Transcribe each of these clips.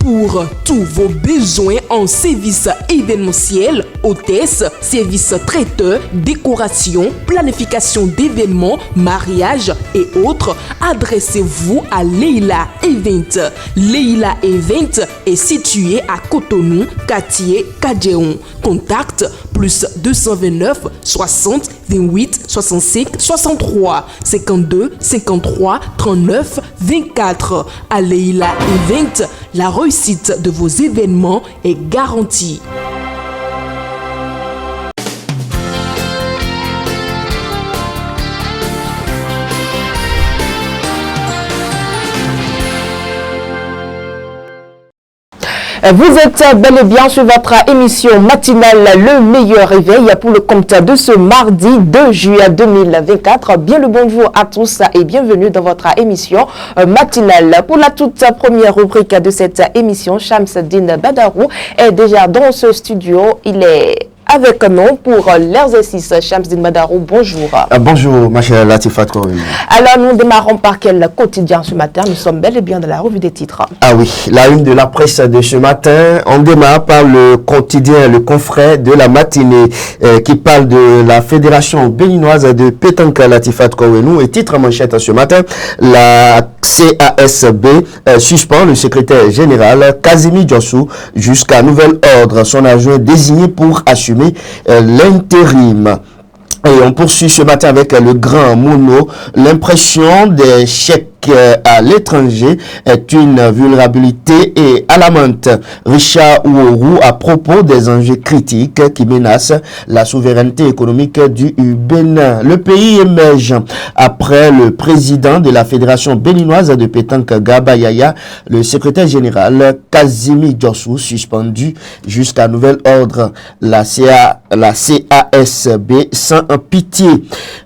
Pour tous vos besoins en services événementiels, hôtesse, services traiteurs, décoration, planification d'événements, mariage et autres, adressez-vous à Leila Event. Leila Event est située à Cotonou, quartier Kadjeon. Contact plus 229 60 28 65 63 52 53 39 24. À Leila Event, la réussite de vos événements est garantie. Vous êtes bel et bien sur votre émission matinale Le meilleur réveil pour le compte de ce mardi 2 juillet 2024. Bien le bonjour à tous et bienvenue dans votre émission matinale. Pour la toute première rubrique de cette émission, Shamsuddin Badarou est déjà dans ce studio. Il est avec nous pour l'exercice. Shamsuddin Badarou, bonjour. Bonjour, ma chère Latifat Korin. Alors, nous démarrons par quel quotidien ce matin? Nous sommes bel et bien dans la revue des titres. Ah oui, la une de la presse de ce matin. On démarre par le quotidien, le confrère de la matinée qui parle de la Fédération béninoise de pétanque Latifat Korenou. Et titre manchette ce matin, la CASB suspend le secrétaire général Kazimi Djossou jusqu'à nouvel ordre. Son adjoint désigné pour assumer l'intérim. Et on poursuit ce matin avec le grand Mouno. L'impression des chèques à l'étranger est une vulnérabilité et alarmante. Richard Ouourou à propos des enjeux critiques qui menacent la souveraineté économique du Bénin. Le pays émerge après le président de la Fédération béninoise de pétanque Garba Yaya, le secrétaire général Kazimi Djossou suspendu jusqu'à nouvel ordre. La CASB sans pitié.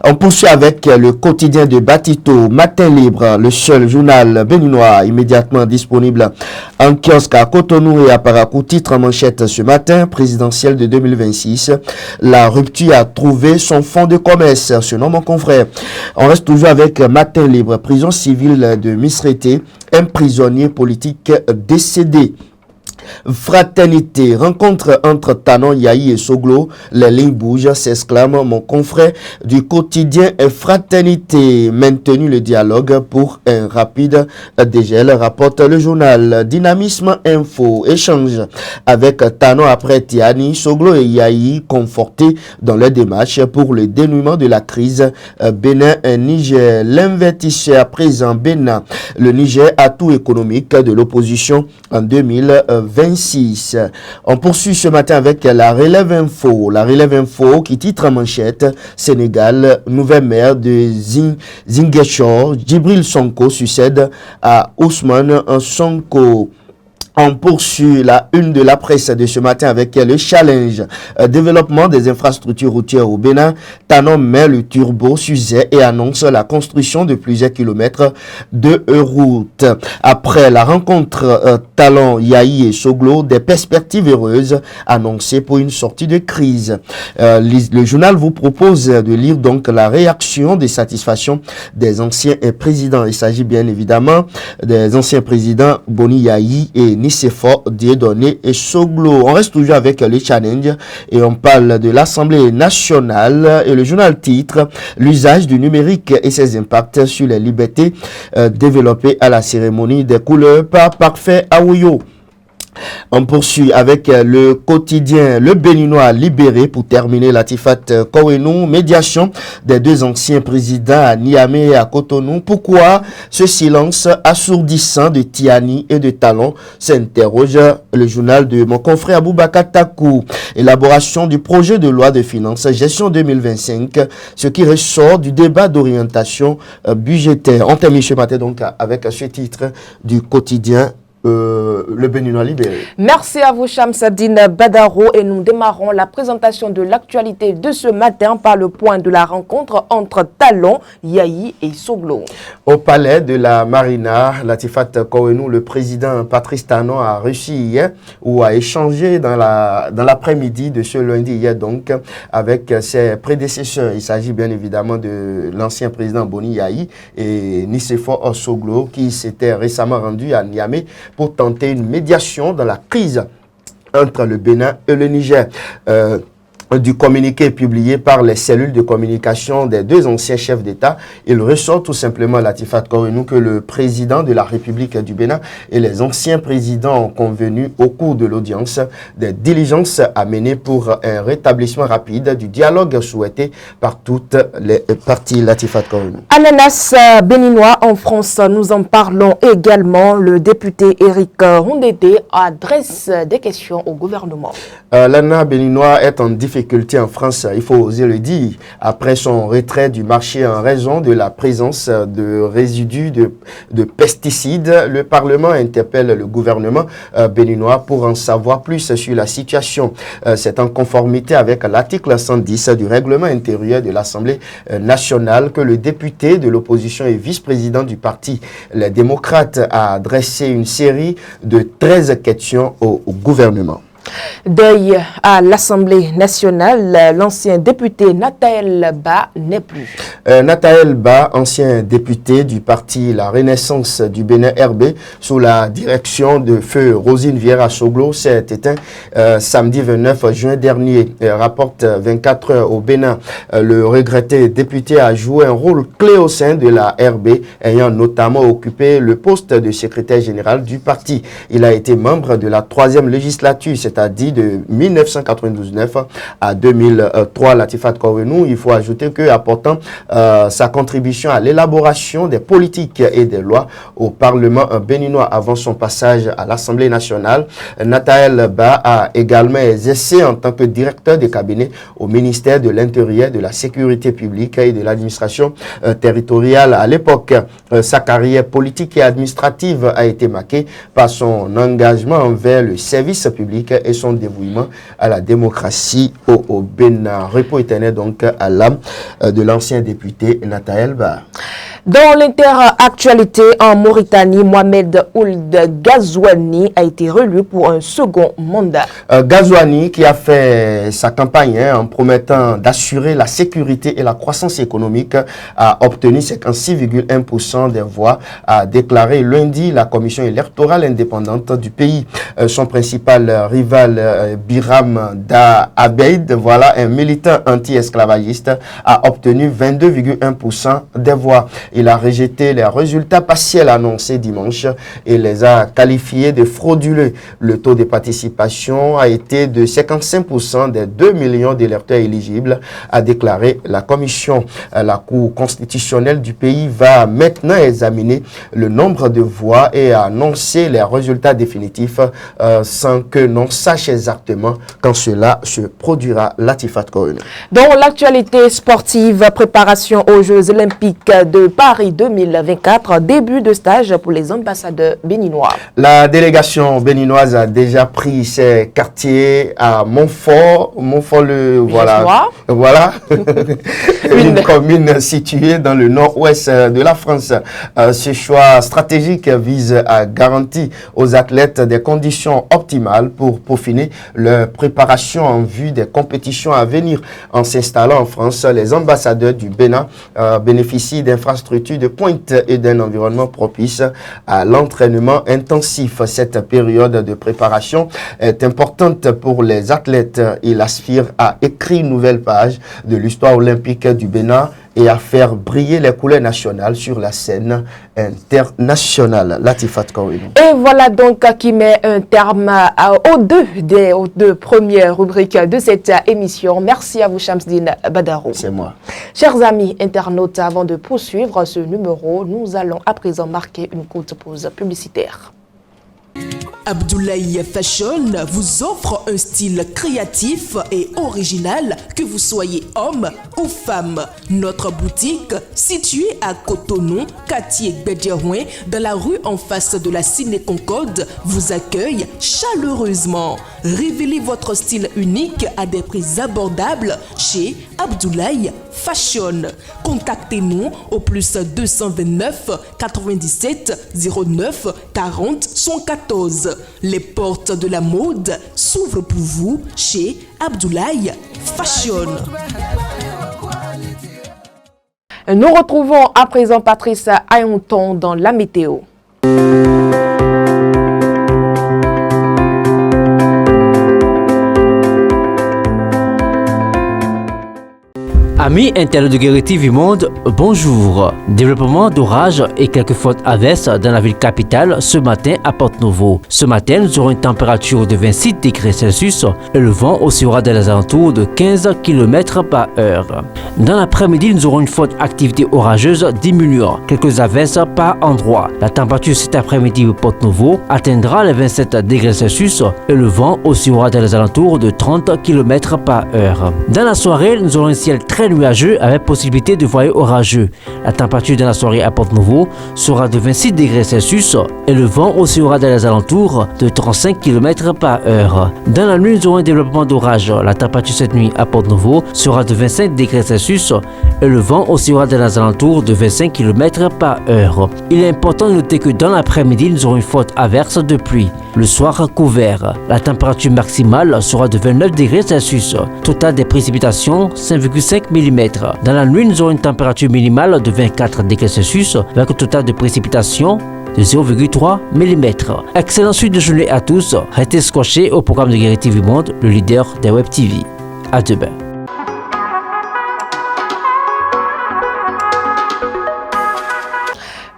On poursuit avec le quotidien de Batito, Matin Libre, le seul journal béninois immédiatement disponible en kiosque à Cotonou et à Parakou. Titre manchette ce matin, présidentielle de 2026. La rupture a trouvé son fond de commerce. Ce nom, mon confrère. On reste toujours avec Matin Libre, prison civile de Misrété, un prisonnier politique décédé. Fraternité, rencontre entre Tanon, Yahi et Soglo, les lignes bougent, s'exclame mon confrère du quotidien Fraternité. Maintenu le dialogue pour un rapide dégel, rapporte le journal. Dynamisme Info, échange avec Tanon après Tiani, Soglo et Yahi confortés dans leur démarche pour le dénouement de la crise Bénin-Niger. L'investisseur présent Bénin, le Niger atout économique de l'opposition en 2026. On poursuit ce matin avec la Relève Info. La Relève Info qui titre en manchette Sénégal, nouvelle maire de Ziguinchor, Djibril Sonko succède à Ousmane Sonko. On poursuit la une de la presse de ce matin avec le challenge développement des infrastructures routières au Bénin. Tanon met le turbo sur Zé et annonce la construction de plusieurs kilomètres de route. Après la rencontre Talon, Yahi et Soglo, des perspectives heureuses annoncées pour une sortie de crise. Le journal vous propose de lire donc la réaction des satisfactions des anciens présidents. Il s'agit bien évidemment des anciens présidents Boni Yahi et Nicéphore Dieudonné et Soglo. On reste toujours avec les challenges et on parle de l'Assemblée nationale et le journal titre l'usage du numérique et ses impacts sur les libertés développées à la cérémonie des couleurs par Parfait Aouyo. On poursuit avec le quotidien Le Béninois libéré pour terminer Latifat Korenou, médiation des deux anciens présidents à Niamey et à Cotonou. Pourquoi ce silence assourdissant de Tiani et de Talon, s'interroge le journal de mon confrère Aboubakar Takou. Élaboration du projet de loi de finances gestion 2025, ce qui ressort du débat d'orientation budgétaire. On termine ce matin donc avec ce titre du quotidien Le Béninois libéré. Merci à vous, Shamsuddin Badarou, et nous démarrons la présentation de l'actualité de ce matin par le point de la rencontre entre Talon, Yahi et Soglo. Au palais de la Marina, Latifat Korenou, le président Patrice Talon a reçu hier ou a échangé dans l'après-midi de ce lundi hier donc avec ses prédécesseurs. Il s'agit bien évidemment de l'ancien président Boni Yahi et Nicéphore Soglo qui s'était récemment rendu à Niamey pour tenter une médiation dans la crise entre le Bénin et le Niger. Du communiqué publié par les cellules de communication des deux anciens chefs d'État, il ressort tout simplement, Latifat Korinou, que le président de la République du Bénin et les anciens présidents ont convenu au cours de l'audience des diligences à mener pour un rétablissement rapide du dialogue souhaité par toutes les parties. Latifat Korinou. Ananas béninois en France, nous en parlons également. Le député Éric Rondédé adresse des questions au gouvernement. L'ananas béninois est en difficulté en France, il faut oser le dire, après son retrait du marché en raison de la présence de résidus de pesticides. Le Parlement interpelle le gouvernement béninois pour en savoir plus sur la situation. C'est en conformité avec l'article 110 du règlement intérieur de l'Assemblée nationale que le député de l'opposition et vice-président du parti Les Démocrates a adressé une série de 13 questions au gouvernement. Deuil à l'Assemblée nationale, l'ancien député Nathaël Ba n'est plus. Nathaël Ba, ancien député du parti La Renaissance du Bénin RB, sous la direction de feu Rosine Vieira Soglo, s'est éteint samedi 29 juin dernier. Rapporte 24 heures au Bénin. Le regretté député a joué un rôle clé au sein de la RB, ayant notamment occupé le poste de secrétaire général du parti. Il a été membre de la 3e législature, c'est-à-dire de 1999 à 2003. Latifat Korinou, il faut ajouter que, apportant sa contribution à l'élaboration des politiques et des lois au Parlement béninois avant son passage à l'Assemblée nationale, Nathaël Ba a également exercé en tant que directeur de cabinet au ministère de l'Intérieur, de la Sécurité publique et de l'administration territoriale. À l'époque, sa carrière politique et administrative a été marquée par son engagement envers le service public et son dévouement à la démocratie au Bénin. Repos éternel donc à l'âme de l'ancien député Nathaël Ba. Dans l'interactualité en Mauritanie, Mohamed Ould Ghazouani a été réélu pour un second mandat. Ghazouani, qui a fait sa campagne en promettant d'assurer la sécurité et la croissance économique, a obtenu 56,1% des voix, a déclaré lundi la commission électorale indépendante du pays. Son principal rival, Biram Da Abeid, voilà, un militant anti-esclavagiste, a obtenu 22,1% des voix. Il a rejeté les résultats partiels annoncés dimanche et les a qualifiés de frauduleux. Le taux de participation a été de 55% des 2 millions d'électeurs éligibles, a déclaré la commission. La Cour constitutionnelle du pays va maintenant examiner le nombre de voix et annoncer les résultats définitifs sans que l'on sache exactement quand cela se produira. Latifat Korinou. Dans l'actualité sportive, préparation aux Jeux Olympiques de Paris 2024, début de stage pour les ambassadeurs béninois. La délégation béninoise a déjà pris ses quartiers à Montfort, voilà, une commune située dans le nord-ouest de la France. Ce choix stratégique vise à garantir aux athlètes des conditions optimales pour peaufiner leur préparation en vue des compétitions à venir. En s'installant en France, les ambassadeurs du Bénin bénéficient d'infrastructures de pointe et d'un environnement propice à l'entraînement intensif. Cette période de préparation est importante pour les athlètes. Ils aspirent à écrire une nouvelle page de l'histoire olympique du Bénin et à faire briller les couleurs nationales sur la scène internationale. Latifat Korinou. Et voilà donc qui met un terme aux deux premières rubriques de cette émission. Merci à vous, Shamsdine Badarou. C'est moi. Chers amis internautes, avant de poursuivre ce numéro, nous allons à présent marquer une courte pause publicitaire. Abdoulaye Fashion vous offre un style créatif et original, que vous soyez homme ou femme. Notre boutique, située à Cotonou, quartier Bédiarouin, dans la rue en face de la Ciné Concorde, vous accueille chaleureusement. Révélez votre style unique à des prix abordables chez Abdoulaye Fashion. Contactez-nous au plus 229 97 09 40 114. Les portes de la mode s'ouvrent pour vous chez Abdoulaye Fashion. Nous retrouvons à présent Patrice Ayonton dans la météo. Amis internautes de Guéré TV Monde, bonjour. Développement d'orage et quelques fortes averses dans la ville capitale ce matin à Porte-Nouveau. Ce matin, nous aurons une température de 26 degrés Celsius et le vent oscillera dans les alentours de 15 km par heure. Dans l'après-midi, nous aurons une forte activité orageuse diminuant, quelques averses par endroit. La température cet après-midi à Porte-Nouveau atteindra les 27 degrés Celsius et le vent oscillera dans les alentours de 30 km par heure. Dans la soirée, nous aurons un ciel très nuageux avec possibilité de voyer orageux. La température dans la soirée à Porte-Nouveau sera de 26 degrés Celsius et le vent oscillera dans les alentours de 35 km par heure. Dans la nuit, nous aurons un développement d'orage. La température cette nuit à Porte-Nouveau sera de 25 degrés Celsius et le vent oscillera dans les alentours de 25 km par heure. Il est important de noter que dans l'après-midi, nous aurons une forte averse de pluie. Le soir couvert, la température maximale sera de 29 degrés Celsius. Total des précipitations 5,5 mm. Dans la nuit, nous aurons une température minimale de 24 degrés Celsius avec un total de précipitations de 0,3 mm. Excellente suite de journée à tous. Restez scotchés au programme de Guéré TV Monde, le leader des Web TV. À demain.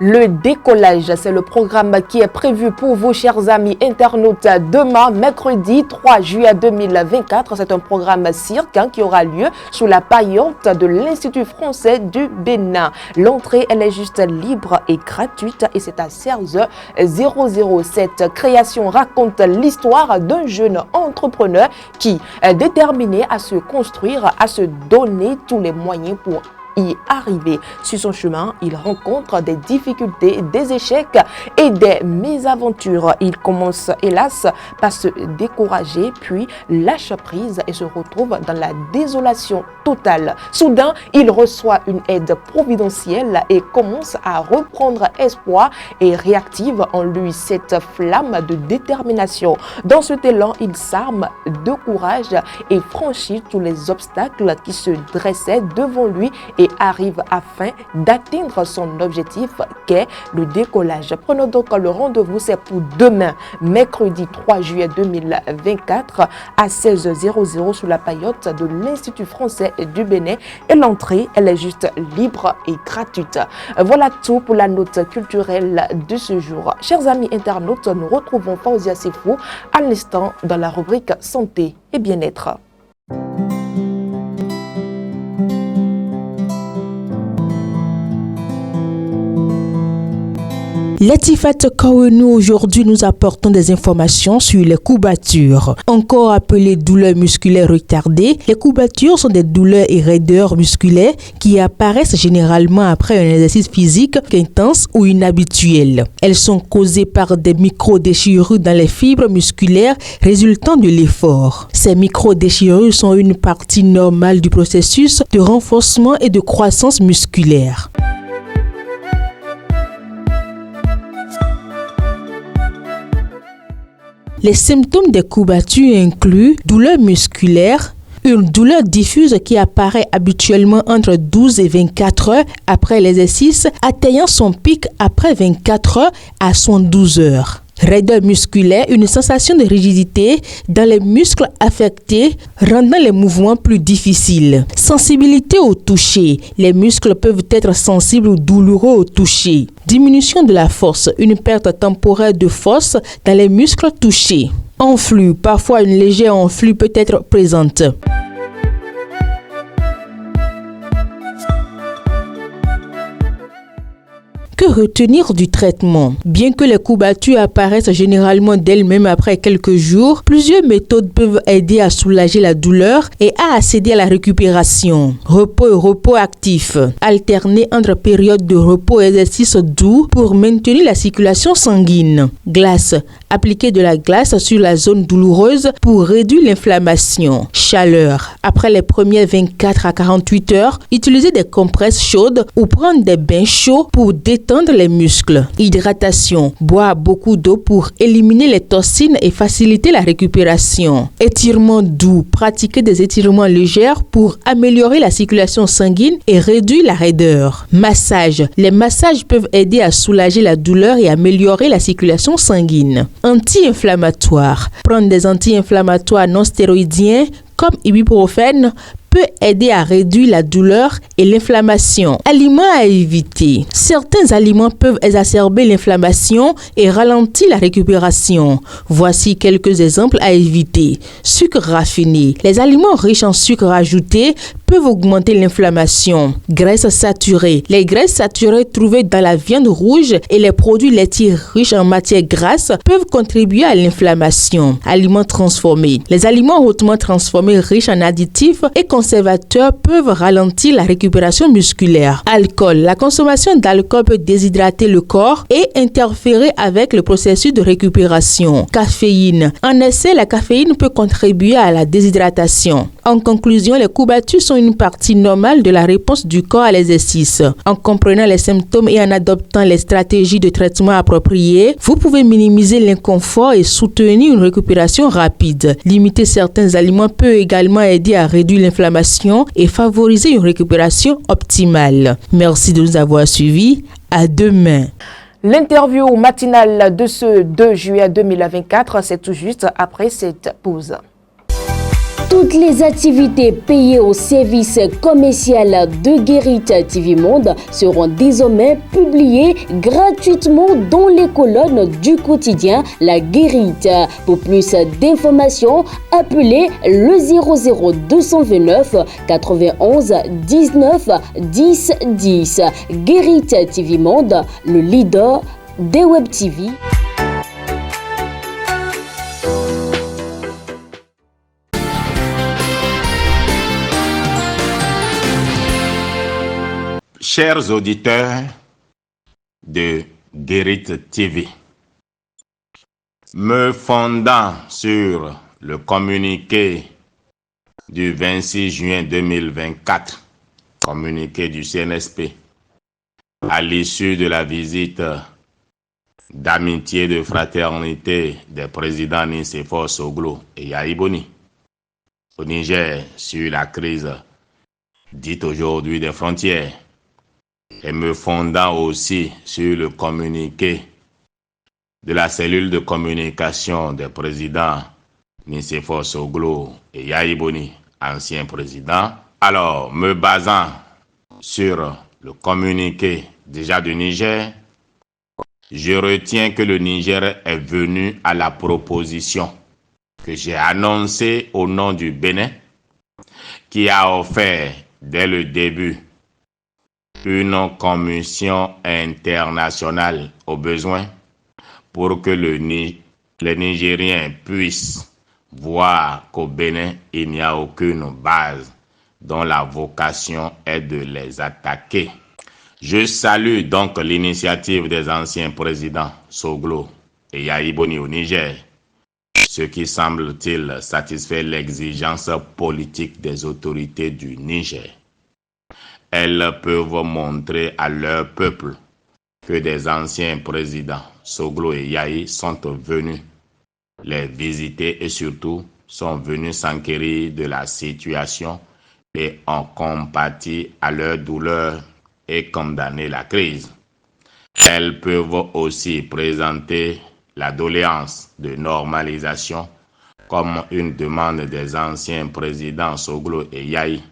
Le décollage, c'est le programme qui est prévu pour vous, chers amis internautes, demain, mercredi 3 juillet 2024. C'est un programme cirque qui aura lieu sous la paillote de l'Institut français du Bénin. L'entrée, elle est juste libre et gratuite et c'est à 16h00. Cette création raconte l'histoire d'un jeune entrepreneur qui est déterminé à se construire, à se donner tous les moyens pour y arriver. Sur son chemin, il rencontre des difficultés, des échecs et des mésaventures. Il commence hélas par se décourager, puis lâche prise et se retrouve dans la désolation totale. Soudain, il reçoit une aide providentielle et commence à reprendre espoir et réactive en lui cette flamme de détermination. Dans cet élan, il s'arme de courage et franchit tous les obstacles qui se dressaient devant lui et arrive afin d'atteindre son objectif qu'est le décollage. Prenons donc le rendez-vous, c'est pour demain, mercredi 3 juillet 2024 à 16h00 sous la paillote de l'Institut français du Bénin et l'entrée, elle est juste libre et gratuite. Voilà tout pour la note culturelle de ce jour. Chers amis internautes, nous retrouvons Fauzia Sefou à l'instant dans la rubrique santé et bien-être. Latifat Kawenou, aujourd'hui nous apportons des informations sur les courbatures. Encore appelées douleurs musculaires retardées, les courbatures sont des douleurs et raideurs musculaires qui apparaissent généralement après un exercice physique intense ou inhabituel. Elles sont causées par des micro-déchirures dans les fibres musculaires résultant de l'effort. Ces micro-déchirures sont une partie normale du processus de renforcement et de croissance musculaire. Les symptômes des courbatures incluent douleur musculaire, une douleur diffuse qui apparaît habituellement entre 12 et 24 heures après l'exercice, atteignant son pic après 24 heures à 72 heures. Raideur musculaire, une sensation de rigidité dans les muscles affectés, rendant les mouvements plus difficiles. Sensibilité au toucher. Les muscles peuvent être sensibles ou douloureux au toucher. Diminution de la force, une perte temporaire de force dans les muscles touchés. Enflux, parfois une légère enflux peut être présente. Que retenir du traitement? Bien que les courbatures apparaissent généralement d'elles-mêmes après quelques jours, plusieurs méthodes peuvent aider à soulager la douleur et à accéder à la récupération. Repos et repos actif. Alterner entre périodes de repos et exercices doux pour maintenir la circulation sanguine. Glace. Appliquer de la glace sur la zone douloureuse pour réduire l'inflammation. Chaleur. Après les premières 24 à 48 heures, utiliser des compresses chaudes ou prendre des bains chauds pour détendre les muscles. Hydratation. Boire beaucoup d'eau pour éliminer les toxines et faciliter la récupération. Étirement doux. Pratiquer des étirements légers pour améliorer la circulation sanguine et réduire la raideur. Massage. Les massages peuvent aider à soulager la douleur et améliorer la circulation sanguine. Anti-inflammatoire. Prendre des anti-inflammatoires non stéroïdiens comme ibuprofène peut aider à réduire la douleur et l'inflammation. Aliments à éviter. Certains aliments peuvent exacerber l'inflammation et ralentir la récupération. Voici quelques exemples à éviter. Sucre raffiné. Les aliments riches en sucre ajouté peuvent augmenter l'inflammation. Graisses saturées. Les graisses saturées trouvées dans la viande rouge et les produits laitiers riches en matières grasses peuvent contribuer à l'inflammation. Aliments transformés. Les aliments hautement transformés riches en additifs et conservateurs peuvent ralentir la récupération musculaire. Alcool. La consommation d'alcool peut déshydrater le corps et interférer avec le processus de récupération. Caféine. En essai, la caféine peut contribuer à la déshydratation. En conclusion, les coups battus sont une partie normale de la réponse du corps à l'exercice. En comprenant les symptômes et en adoptant les stratégies de traitement appropriées, vous pouvez minimiser l'inconfort et soutenir une récupération rapide. Limiter certains aliments peut également aider à réduire l'inflammation et favoriser une récupération optimale. Merci de nous avoir suivis. À demain. L'interview matinale de ce 2 juillet 2024, c'est tout juste après cette pause. Toutes les activités payées au service commercial de Guérit TV Monde seront désormais publiées gratuitement dans les colonnes du quotidien La Guérite. Pour plus d'informations, appelez le 00229 91 19 10 10. Guérit TV Monde, le leader des Web TV. Chers auditeurs de Guérit TV, me fondant sur le communiqué du 26 juin 2024, communiqué du CNSP, à l'issue de la visite d'amitié et de fraternité des présidents Nicéphore Soglo et Yahi Boni au Niger sur la crise dite aujourd'hui des frontières, et me fondant aussi sur le communiqué de la cellule de communication des présidents Nicéphore Soglo et Yahi Boni, anciens présidents. Alors, me basant sur le communiqué déjà du Niger, je retiens que le Niger est venu à la proposition que j'ai annoncée au nom du Bénin, qui a offert dès le début une commission internationale aux besoins pour que les Nigériens puissent voir qu'au Bénin, il n'y a aucune base dont la vocation est de les attaquer. Je salue donc l'initiative des anciens présidents Soglo et Yahi Boni au Niger, ce qui semble-t-il satisfait l'exigence politique des autorités du Niger. Elles peuvent montrer à leur peuple que des anciens présidents Soglo et Yahi sont venus les visiter et surtout sont venus s'enquérir de la situation et ont compati à leur douleur et condamné la crise. Elles peuvent aussi présenter la doléance de normalisation comme une demande des anciens présidents Soglo et Yahi.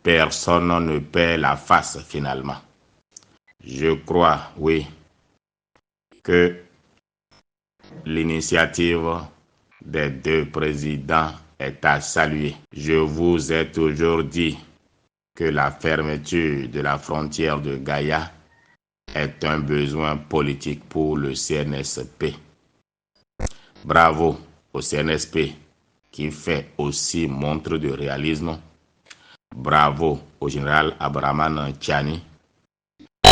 Personne ne perd la face finalement. Je crois, oui, que l'initiative des deux présidents est à saluer. Je vous ai toujours dit que la fermeture de la frontière de Gaïa est un besoin politique pour le CNSP. Bravo au CNSP qui fait aussi montre de réalisme. Bravo au général Abraman Tchani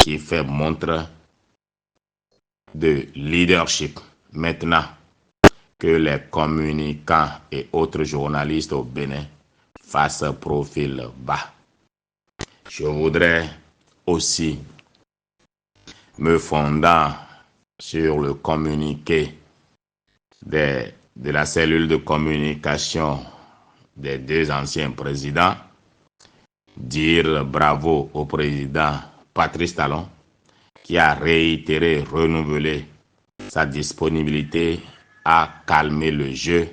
qui fait montre de leadership. Maintenant que les communicants et autres journalistes au Bénin fassent profil bas. Je voudrais aussi, me fondant sur le communiqué de la cellule de communication des deux anciens présidents, dire bravo au président Patrice Talon qui a réitéré, renouvelé sa disponibilité à calmer le jeu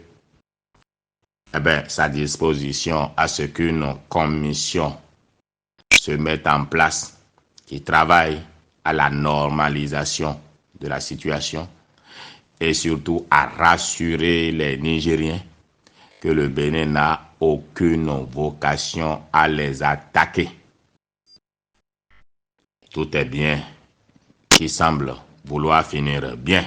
sa disposition à ce qu'une commission se mette en place qui travaille à la normalisation de la situation et surtout à rassurer les Nigériens que le Bénin n'a aucune vocation à les attaquer. Tout est bien qui semble vouloir finir bien.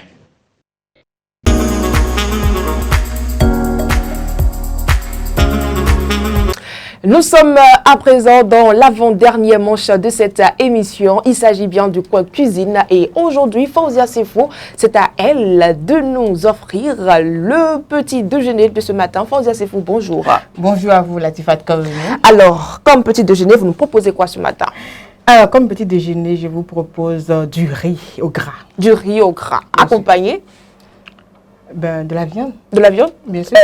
Nous sommes à présent dans l'avant-dernière manche de cette émission. Il s'agit bien du coin cuisine et aujourd'hui, Fauzia Sefo, c'est à elle de nous offrir le petit déjeuner de ce matin. Fauzia Sefo, bonjour. Bonjour à vous, Latifat Kaveni. Alors, comme petit déjeuner, vous nous proposez quoi ce matin? Alors, comme petit déjeuner, je vous propose du riz au gras. Du riz au gras, accompagné de la viande. De la viande? Bien sûr.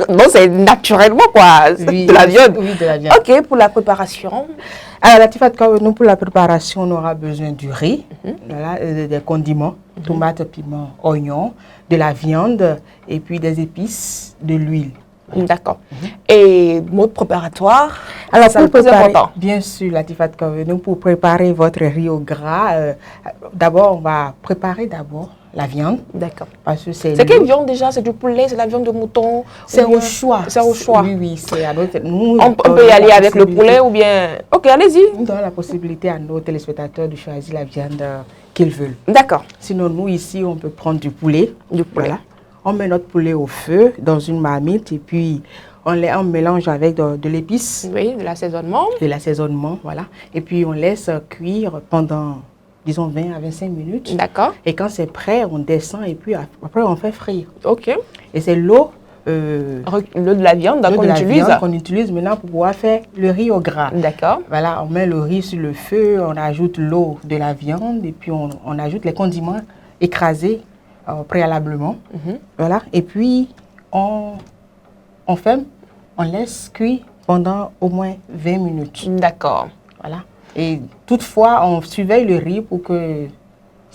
Non, c'est naturellement quoi, oui, de la viande. Oui, de la viande. Ok, pour la préparation. Alors, Latifat Kaveni, pour la préparation, on aura besoin du riz, voilà, des condiments, tomates, piments, oignons, de la viande et puis des épices, de l'huile. D'accord. Et mode préparatoire? Alors, ça pour préparer, important. bien sûr, Latifat Kaveni, pour préparer votre riz au gras, d'abord, on va préparer la viande. D'accord. Parce que c'est quelle viande déjà? C'est du poulet, c'est la viande de mouton? C'est au choix. C'est au choix. Oui, oui, c'est à notre... Nous, on peut y aller avec le poulet ou bien... Ok, allez-y. Nous donnons la possibilité à nos téléspectateurs de choisir la viande qu'ils veulent. D'accord. Sinon, nous, ici, on peut prendre du poulet. Du poulet. Voilà. On met notre poulet au feu dans une marmite et puis on mélange avec de l'épice. Oui, de l'assaisonnement. De l'assaisonnement, voilà. Et puis on laisse cuire pendant, disons, 20 à 25 minutes. D'accord. Et quand c'est prêt, on descend et puis après on fait frire. Ok. Et c'est l'eau... l'eau de la viande qu'on utilise maintenant pour pouvoir faire le riz au gras. D'accord. Voilà, on met le riz sur le feu, on ajoute l'eau de la viande et puis on ajoute les condiments écrasés préalablement. Voilà, et puis on ferme, on laisse cuire pendant au moins 20 minutes. D'accord. Voilà. Et toutefois, on surveille le riz pour que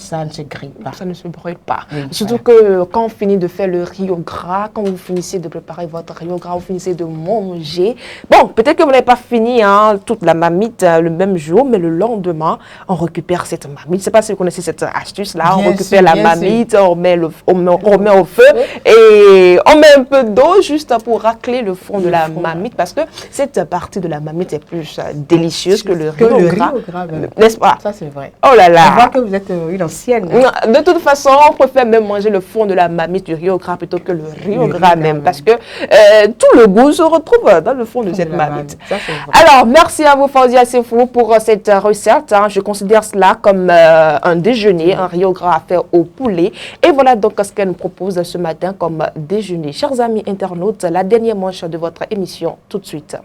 ça ne se grille pas. Ça ne se brûle pas. Oui, surtout que quand on finit de faire le riz au gras, quand vous finissez de préparer votre riz au gras, vous finissez de manger. Bon, peut-être que vous n'avez pas fini toute la marmite le même jour, mais le lendemain, on récupère cette marmite. Je ne sais pas si vous connaissez cette astuce-là. On récupère la marmite, on remet au feu et on met un peu d'eau juste pour racler le fond de la marmite parce que cette partie de la marmite est plus délicieuse que le riz au gras. N'est-ce pas? Ça, c'est vrai. Oh là là. On voit que vous êtes une ancienne. De toute façon, on préfère même manger le fond de la marmite du riz au gras plutôt que le riz au gras même. Parce que tout le goût se retrouve dans le fond de cette marmite. Alors, merci à vous, Fauzia Sefo, pour cette recette. Je considère cela comme un déjeuner, un riz au gras à faire au poulet. Et voilà donc ce qu'elle nous propose ce matin comme déjeuner. Chers amis internautes, la dernière manche de votre émission, tout de suite.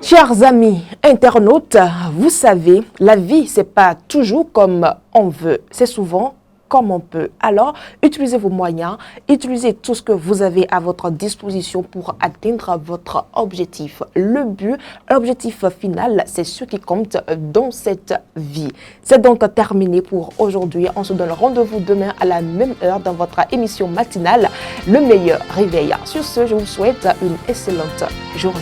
Chers amis internautes, vous savez, la vie, c'est pas toujours comme on veut, c'est souvent comme on peut. Alors, utilisez vos moyens, utilisez tout ce que vous avez à votre disposition pour atteindre votre objectif. Le but, l'objectif final, c'est ce qui compte dans cette vie. C'est donc terminé pour aujourd'hui. On se donne rendez-vous demain à la même heure dans votre émission matinale, Le Meilleur Réveil. Sur ce, je vous souhaite une excellente journée.